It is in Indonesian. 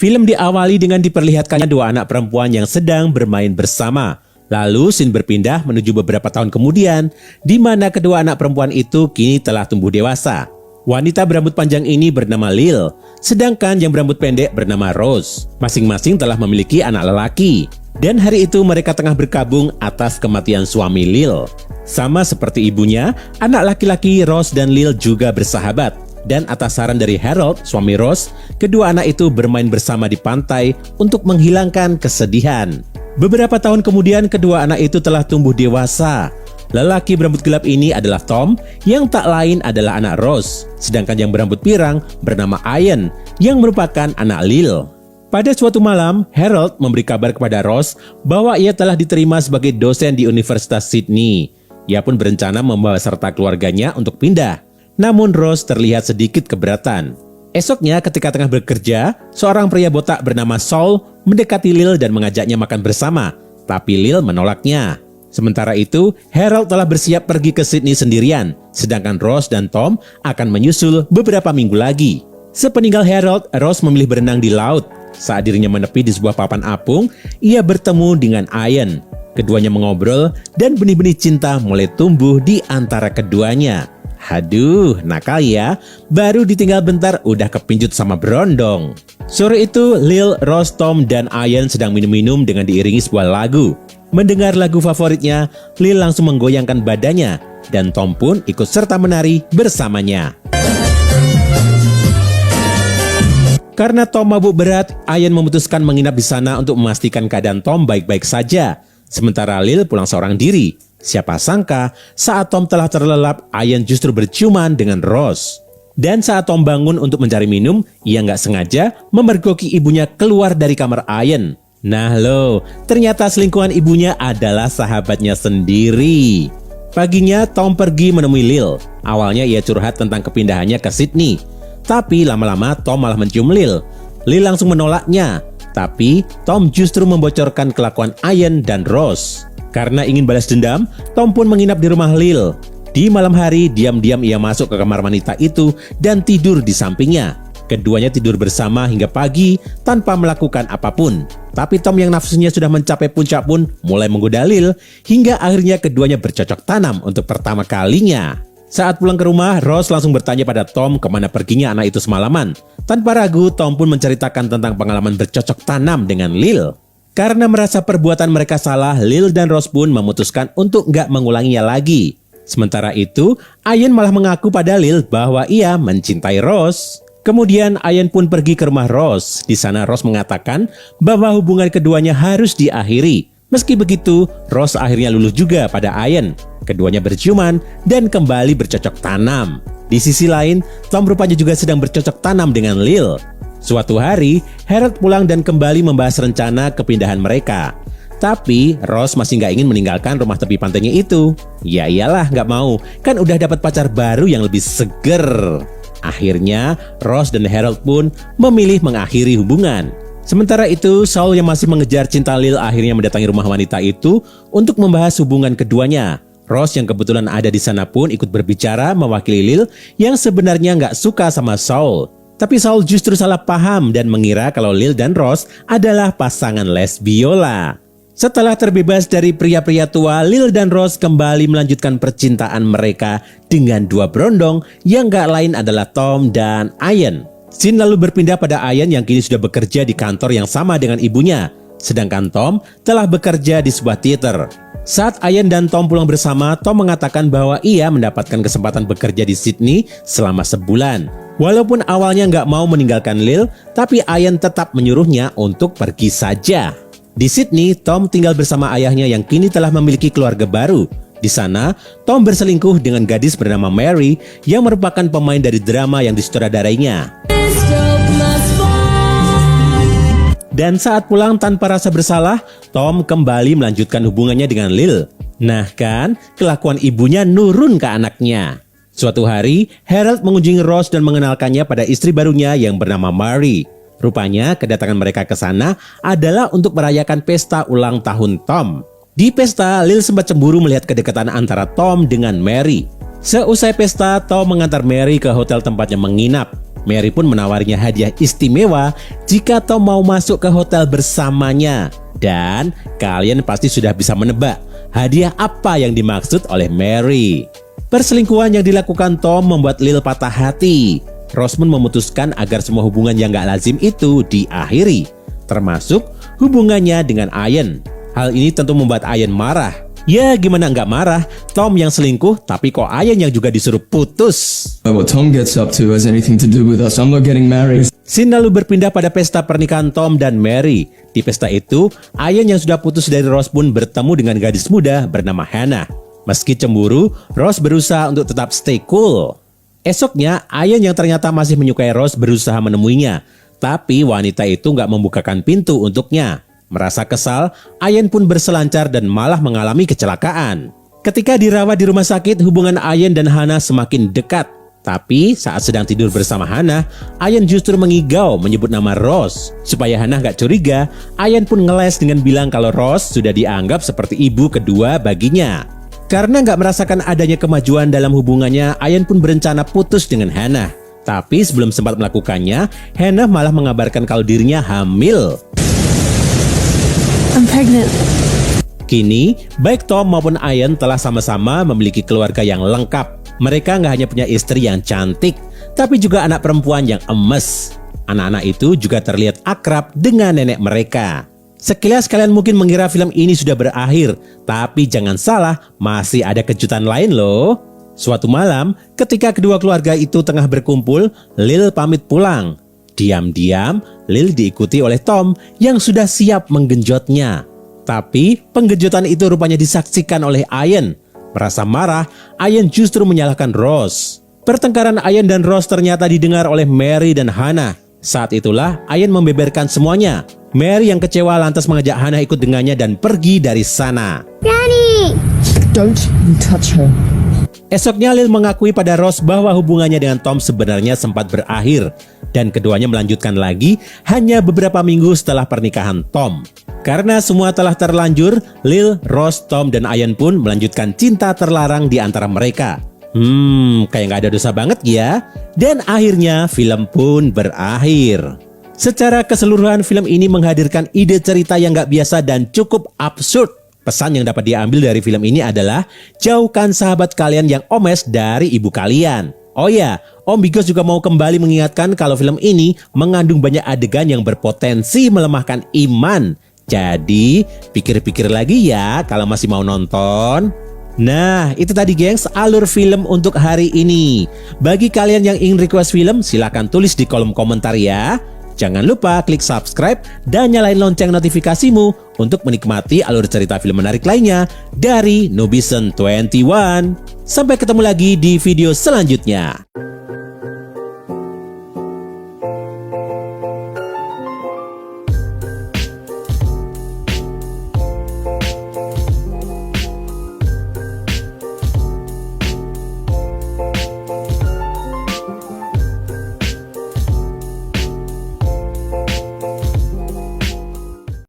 Film diawali dengan diperlihatkannya dua anak perempuan yang sedang bermain bersama. Lalu scene berpindah menuju beberapa tahun kemudian, di mana kedua anak perempuan itu kini telah tumbuh dewasa. Wanita berambut panjang ini bernama Lil, sedangkan yang berambut pendek bernama Rose. Masing-masing telah memiliki anak lelaki. Dan hari itu mereka tengah berkabung atas kematian suami Lil. Sama seperti ibunya, anak laki-laki Rose dan Lil juga bersahabat. Dan atas saran dari Harold, suami Rose, kedua anak itu bermain bersama di pantai untuk menghilangkan kesedihan. Beberapa tahun kemudian kedua anak itu telah tumbuh dewasa. Lelaki berambut gelap ini adalah Tom, yang tak lain adalah anak Rose. Sedangkan yang berambut pirang bernama Ian, yang merupakan anak Lil. Pada suatu malam, Harold memberi kabar kepada Rose bahwa ia telah diterima sebagai dosen di Universitas Sydney. Ia pun berencana membawa serta keluarganya untuk pindah. Namun Rose terlihat sedikit keberatan. Esoknya ketika tengah bekerja, seorang pria botak bernama Saul mendekati Lil dan mengajaknya makan bersama. Tapi Lil menolaknya. Sementara itu, Harold telah bersiap pergi ke Sydney sendirian, sedangkan Rose dan Tom akan menyusul beberapa minggu lagi. Sepeninggal Harold, Rose memilih berenang di laut. Saat dirinya menepi di sebuah papan apung, ia bertemu dengan Ian. Keduanya mengobrol dan benih-benih cinta mulai tumbuh di antara keduanya. Haduh, nakal ya, baru ditinggal bentar udah kepincut sama berondong. Sore itu, Lil, Rose, Tom, dan Ian sedang minum-minum dengan diiringi sebuah lagu. Mendengar lagu favoritnya, Lil langsung menggoyangkan badannya, dan Tom pun ikut serta menari bersamanya. Karena Tom mabuk berat, Ian memutuskan menginap di sana untuk memastikan keadaan Tom baik-baik saja. Sementara Lil pulang seorang diri. Siapa sangka, saat Tom telah terlelap, Ian justru berciuman dengan Rose. Dan saat Tom bangun untuk mencari minum, ia nggak sengaja memergoki ibunya keluar dari kamar Ian. Nah loh, ternyata selingkuhan ibunya adalah sahabatnya sendiri. Paginya, Tom pergi menemui Lil. Awalnya ia curhat tentang kepindahannya ke Sydney. Tapi lama-lama Tom malah mencium Lil. Lil langsung menolaknya. Tapi Tom justru membocorkan kelakuan Ian dan Rose. Karena ingin balas dendam, Tom pun menginap di rumah Lil. Di malam hari, diam-diam ia masuk ke kamar wanita itu dan tidur di sampingnya. Keduanya tidur bersama hingga pagi tanpa melakukan apapun. Tapi Tom yang nafsunya sudah mencapai puncak pun mulai menggoda Lil hingga akhirnya keduanya bercocok tanam untuk pertama kalinya. Saat pulang ke rumah, Rose langsung bertanya pada Tom kemana perginya anak itu semalaman. Tanpa ragu, Tom pun menceritakan tentang pengalaman bercocok tanam dengan Lil. Karena merasa perbuatan mereka salah, Lil dan Rose pun memutuskan untuk nggak mengulanginya lagi. Sementara itu, Ian malah mengaku pada Lil bahwa ia mencintai Rose. Kemudian Ian pun pergi ke rumah Rose. Di sana Rose mengatakan bahwa hubungan keduanya harus diakhiri. Meski begitu, Rose akhirnya luluh juga pada Ian. Keduanya berciuman dan kembali bercocok tanam. Di sisi lain, Tom rupanya juga sedang bercocok tanam dengan Lil. Suatu hari, Harold pulang dan kembali membahas rencana kepindahan mereka. Tapi, Rose masih nggak ingin meninggalkan rumah tepi pantainya itu. Ya iyalah, nggak mau. Kan udah dapat pacar baru yang lebih seger. Akhirnya, Rose dan Harold pun memilih mengakhiri hubungan. Sementara itu, Saul yang masih mengejar cinta Lil akhirnya mendatangi rumah wanita itu untuk membahas hubungan keduanya. Rose yang kebetulan ada di sana pun ikut berbicara mewakili Lil yang sebenarnya nggak suka sama Saul. Tapi Saul justru salah paham dan mengira kalau Lil dan Rose adalah pasangan lesbiola. Setelah terbebas dari pria-pria tua, Lil dan Rose kembali melanjutkan percintaan mereka dengan dua berondong yang gak lain adalah Tom dan Ian. Scene lalu berpindah pada Ian yang kini sudah bekerja di kantor yang sama dengan ibunya. Sedangkan Tom telah bekerja di sebuah teater. Saat Ian dan Tom pulang bersama, Tom mengatakan bahwa ia mendapatkan kesempatan bekerja di Sydney selama sebulan. Walaupun awalnya nggak mau meninggalkan Lil, tapi Ian tetap menyuruhnya untuk pergi saja. Di Sydney, Tom tinggal bersama ayahnya yang kini telah memiliki keluarga baru. Di sana, Tom berselingkuh dengan gadis bernama Mary yang merupakan pemain dari drama yang disutradarainya. Dan saat pulang tanpa rasa bersalah, Tom kembali melanjutkan hubungannya dengan Lil. Nah kan, kelakuan ibunya nurun ke anaknya. Suatu hari, Harold mengunjungi Rose dan mengenalkannya pada istri barunya yang bernama Mary. Rupanya kedatangan mereka ke sana adalah untuk merayakan pesta ulang tahun Tom. Di pesta, Lil sempat cemburu melihat kedekatan antara Tom dengan Mary. Seusai pesta, Tom mengantar Mary ke hotel tempatnya menginap. Mary pun menawarinya hadiah istimewa jika Tom mau masuk ke hotel bersamanya. Dan kalian pasti sudah bisa menebak hadiah apa yang dimaksud oleh Mary. Perselingkuhan yang dilakukan Tom membuat Lil patah hati. Rose pun memutuskan agar semua hubungan yang gak lazim itu diakhiri, termasuk hubungannya dengan Ian. Hal ini tentu membuat Ian marah. Ya gimana nggak marah, Tom yang selingkuh tapi kok Ian yang juga disuruh putus. What Tom gets up to has anything to do with us. I'm not getting married. Scene lalu berpindah pada pesta pernikahan Tom dan Mary. Di pesta itu, Ian yang sudah putus dari Rose pun bertemu dengan gadis muda bernama Hannah. Meski cemburu, Rose berusaha untuk tetap stay cool. Esoknya, Ian yang ternyata masih menyukai Rose berusaha menemuinya. Tapi wanita itu nggak membukakan pintu untuknya. Merasa kesal, Ian pun berselancar dan malah mengalami kecelakaan. Ketika dirawat di rumah sakit, hubungan Ian dan Hannah semakin dekat. Tapi saat sedang tidur bersama Hannah, Ian justru mengigau menyebut nama Rose. Supaya Hannah gak curiga, Ian pun ngeles dengan bilang kalau Rose sudah dianggap seperti ibu kedua baginya. Karena gak merasakan adanya kemajuan dalam hubungannya, Ian pun berencana putus dengan Hannah. Tapi sebelum sempat melakukannya, Hannah malah mengabarkan kalau dirinya hamil. I'm pregnant. Kini, baik Tom maupun Ian telah sama-sama memiliki keluarga yang lengkap. Mereka nggak hanya punya istri yang cantik, tapi juga anak perempuan yang emes. Anak-anak itu juga terlihat akrab dengan nenek mereka. Sekilas kalian mungkin mengira film ini sudah berakhir, tapi jangan salah, masih ada kejutan lain loh. Suatu malam, ketika kedua keluarga itu tengah berkumpul, Lil pamit pulang. Diam-diam, Lil diikuti oleh Tom yang sudah siap menggenjotnya. Tapi penggenjotan itu rupanya disaksikan oleh Ian. Merasa marah, Ian justru menyalahkan Rose. Pertengkaran Ian dan Rose ternyata didengar oleh Mary dan Hannah. Saat itulah Ian membeberkan semuanya. Mary yang kecewa lantas mengajak Hannah ikut dengannya dan pergi dari sana. Granny! Don't touch her. Esoknya Lil mengakui pada Rose bahwa hubungannya dengan Tom sebenarnya sempat berakhir. Dan keduanya melanjutkan lagi hanya beberapa minggu setelah pernikahan Tom. Karena semua telah terlanjur, Lil, Rose, Tom, dan Ian pun melanjutkan cinta terlarang di antara mereka. Kayak gak ada dosa banget ya. Dan akhirnya film pun berakhir. Secara keseluruhan film ini menghadirkan ide cerita yang gak biasa dan cukup absurd. Pesan yang dapat diambil dari film ini adalah jauhkan sahabat kalian yang omes dari ibu kalian. Oh ya, Om Bigos juga mau kembali mengingatkan kalau film ini mengandung banyak adegan yang berpotensi melemahkan iman. Jadi, pikir-pikir lagi ya kalau masih mau nonton. Nah, itu tadi gengs alur film untuk hari ini. Bagi kalian yang ingin request film, silahkan tulis di kolom komentar ya. Jangan lupa klik subscribe dan nyalain lonceng notifikasimu untuk menikmati alur cerita film menarik lainnya dari Nobison 21. Sampai ketemu lagi di video selanjutnya.